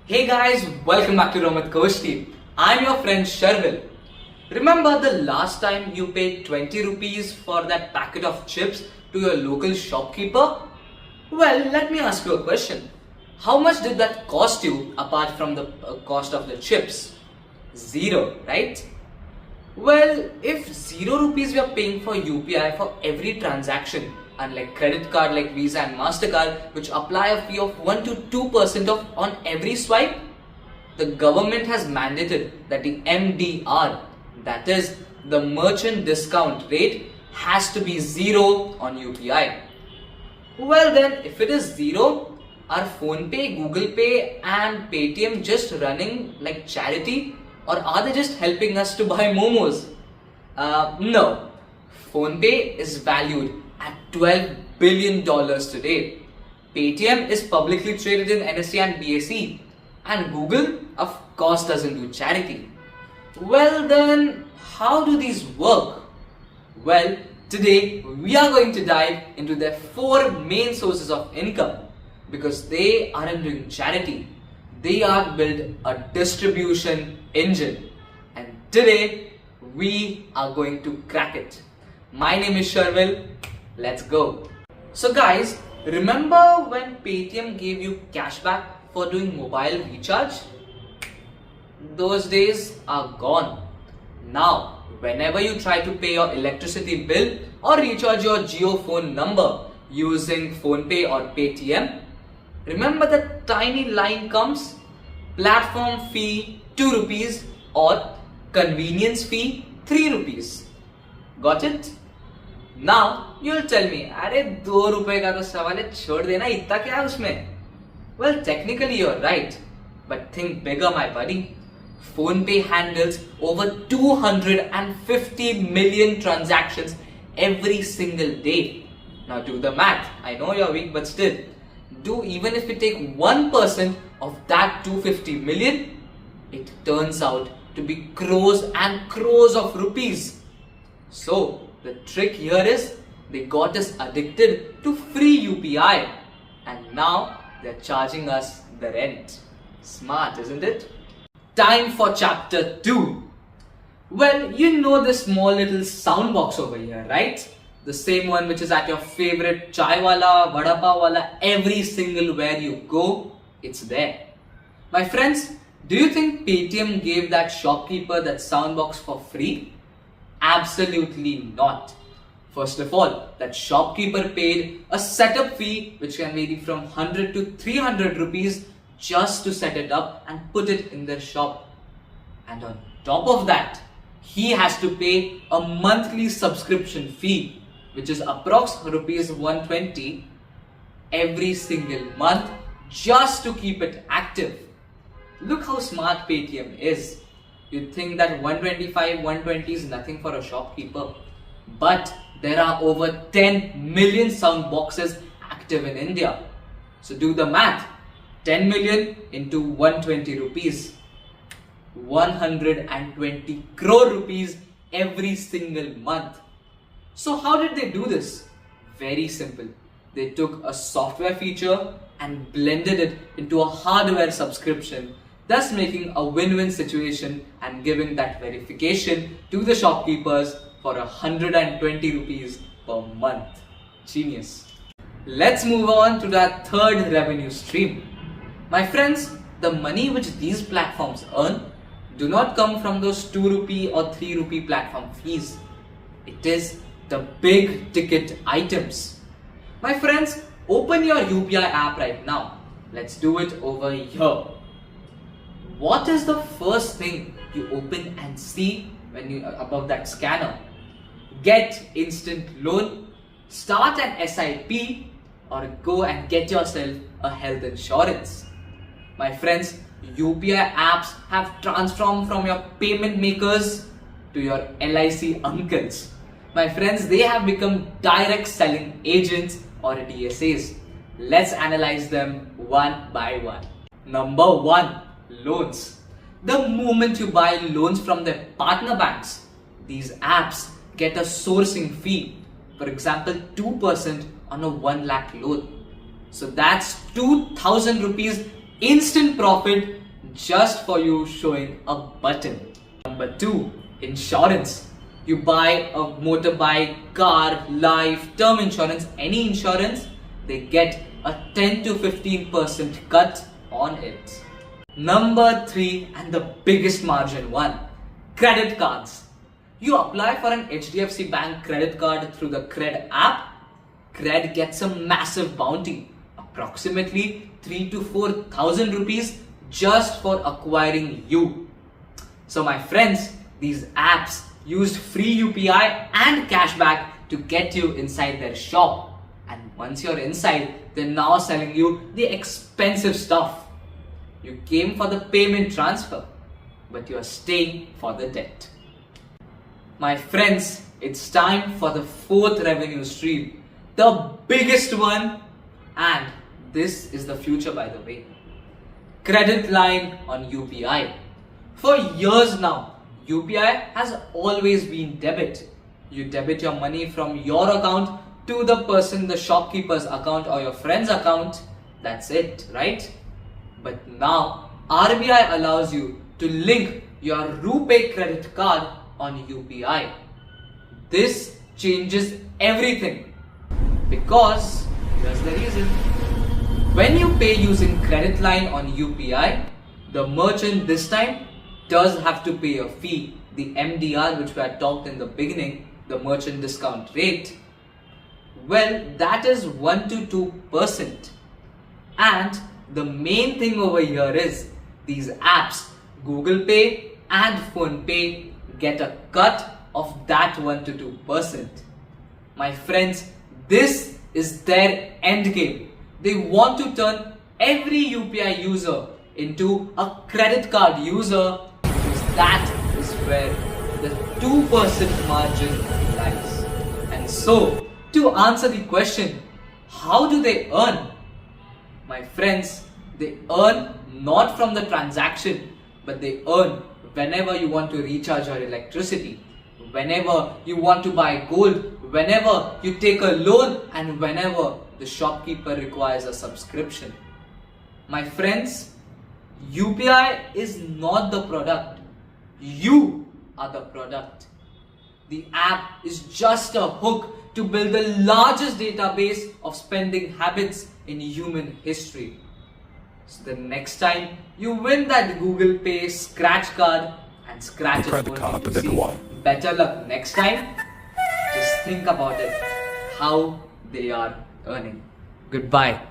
Hey guys, welcome back to Romat Koshti. I'm your friend Sharvil. Remember the last time you paid 20 rupees for that packet of chips to your local shopkeeper? Well, let me ask you a question. How much did that cost you apart from the cost of the chips? Zero, right? Well, if 0 rupees we are paying for UPI for every transaction, unlike credit card like Visa and MasterCard, which apply a fee of 1 to 2% on every swipe, the government has mandated that the MDR, that is the merchant discount rate, has to be 0 on UPI. Well then, if it is 0, are PhonePe, Google Pay and Paytm just running like charity? Or are they just helping us to buy momos? No. PhonePe is valued at $12 billion today. Paytm is publicly traded in NSE and BSE. And Google, of course, doesn't do charity. Well then, how do these work? Well, today we are going to dive into their 4 main sources of income. Because they aren't doing charity. They are built a distribution engine, and today we are going to crack it. My name is Sharvil. Let's go. So guys, remember when Paytm gave you cashback for doing mobile recharge? Those days are gone. Now, whenever you try to pay your electricity bill or recharge your Jio phone number using PhonePe or Paytm, remember that tiny line comes? Platform fee 2 rupees or convenience fee 3 rupees. Got it? Now you'll tell me, अरे 2 रुपए का तो सवाल है, छोड़ देना, इतना क्या है उसमें? Well, technically you're right, but think bigger, my buddy. PhonePe handles over 250 million transactions every single day. Now do the math. I know you're weak, but still. Even if we take 1% of that 250 million, it turns out to be crores and crores of rupees. So the trick here is they got us addicted to free UPI and now they're charging us the rent. Smart, isn't it? Time for chapter 2. Well, you know this small little Soundbox over here, right? The same one which is at your favorite chai wala, vada pav wala, every single where you go, it's there. My friends, do you think Paytm gave that shopkeeper that Soundbox for free? Absolutely not. First of all, that shopkeeper paid a setup fee which can vary from 100 to 300 rupees just to set it up and put it in their shop. And on top of that, he has to pay a monthly subscription fee, which is approx rupees 120 every single month just to keep it active. Look how smart Paytm is. You'd think that 120 is nothing for a shopkeeper. But there are over 10 million sound boxes active in India. So do the math. 10 million into 120 rupees. 120 crore rupees every single month. So how did they do this? Very simple. They took a software feature and blended it into a hardware subscription, thus making a win-win situation and giving that verification to the shopkeepers for 120 rupees per month. Genius. Let's move on to that third revenue stream. My friends, the money which these platforms earn do not come from those 2 rupee or 3 rupee platform fees. It is the big ticket items. My friends, open your UPI app right now. Let's do it over here. What is the first thing you open and see when you above that scanner? Get instant loan, start an SIP, or go and get yourself a health insurance. My friends, UPI apps have transformed from your payment makers to your LIC uncles. My friends, they have become direct selling agents or DSAs. Let's analyze them one by one. Number 1, loans. The moment you buy loans from their partner banks, these apps get a sourcing fee. For example, 2% on a 1 lakh loan. So that's 2000 rupees instant profit just for you showing a button. Number 2, insurance. You buy a motorbike, car, life, term insurance, any insurance, they get a 10 to 15% cut on it. Number 3, and the biggest margin one, credit cards. You apply for an HDFC Bank credit card through the Crore app. Crore gets a massive bounty, approximately 3 to 4,000 rupees just for acquiring you. So my friends, these apps used free UPI and cashback to get you inside their shop. And once you're inside, they're now selling you the expensive stuff. You came for the payment transfer, but you're staying for the debt. My friends, it's time for the 4th revenue stream, the biggest one, and this is the future, by the way. Credit line on UPI. For years now, UPI has always been debit. You debit your money from your account to the shopkeeper's account or your friend's account. That's it, right? But now, RBI allows you to link your RuPay credit card on UPI. This changes everything because here's the reason. When you pay using credit line on UPI, the merchant this time does have to pay a fee, the MDR which we had talked in the beginning, the merchant discount rate. Well, that is 1 to 2%. And the main thing over here is these apps, Google Pay and PhonePe, get a cut of that 1 to 2%. My friends, this is their end game. They want to turn every UPI user into a credit card user because that is where the 2% margin lies. And so, to answer the question, how do they earn? My friends, they earn not from the transaction, but they earn whenever you want to recharge your electricity, whenever you want to buy gold, whenever you take a loan, and whenever the shopkeeper requires a subscription. My friends, UPI is not the product. You are the product. The app is just a hook to build the largest database of spending habits in human history. So the next time you win that Google Pay scratch card and scratch is going to see better luck next time, just think about it, how they are earning. Goodbye.